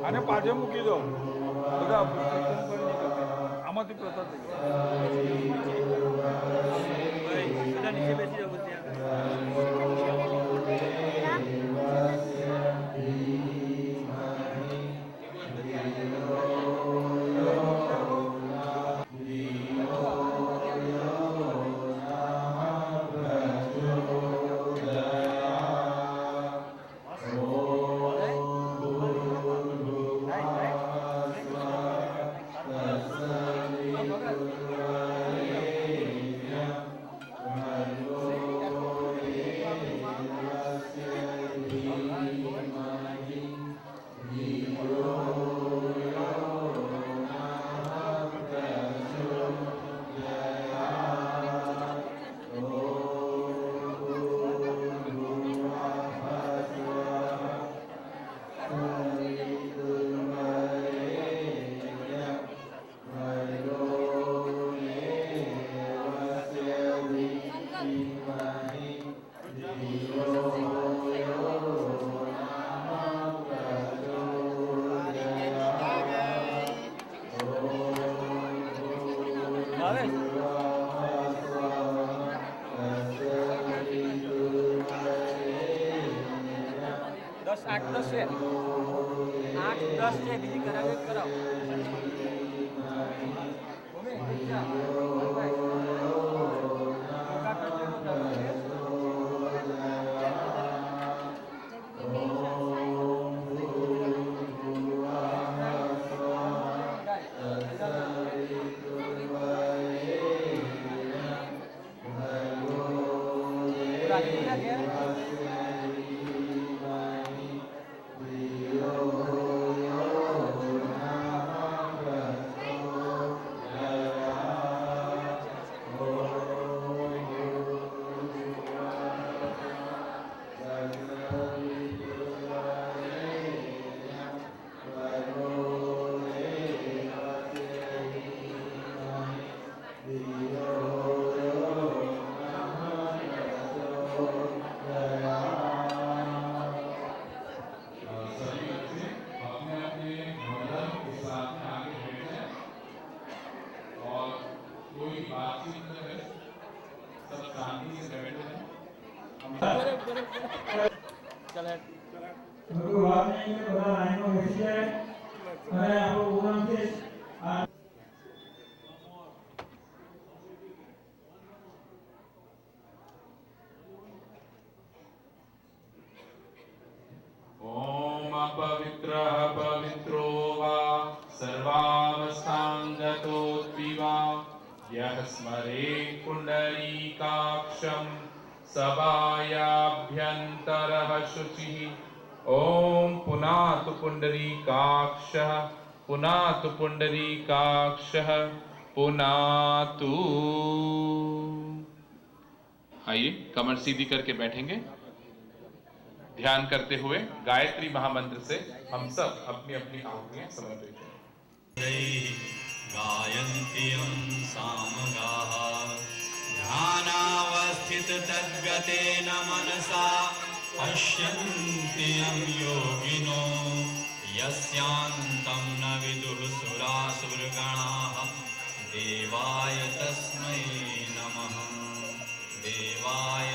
આને પાછળ મૂકી દો બધા આમાંથી પ્રસાદ થઈ બધા નીચે બેસી જાવ દસ 8-10 છે 8-10 છે બીજી કરાવે કરાવો કોઈ વાત નહીં કે બધા લાઈનમાં બેસી જાય અને આપણો પ્રોગ્રામ છે આ ओम अपवित्रः पवित्रो वा सर्वावस्थां गतो द्विवा यः स्मरे पुण्डरीकाक्षं सभायाभ्यन्तरः शुचिः ओम पुनातु पुण्डरीकाक्षः पुनातु पुण्डरीकाक्षः पुनातु। आइए कमर सीधी करके बैठेंगे। ध्यान करते हुए गायत्री महामंत्र से हम सब अपनी अपनी आहुतियां समर्पित करें। गायन्त्यं सामगाः ध्यानावस्थित तद्गतेन मनसा पश्यन्त्यं योगिनो यस्यान्तं न विदुः सुरासुरगणाः देवाय तस्मै नमः। देवाय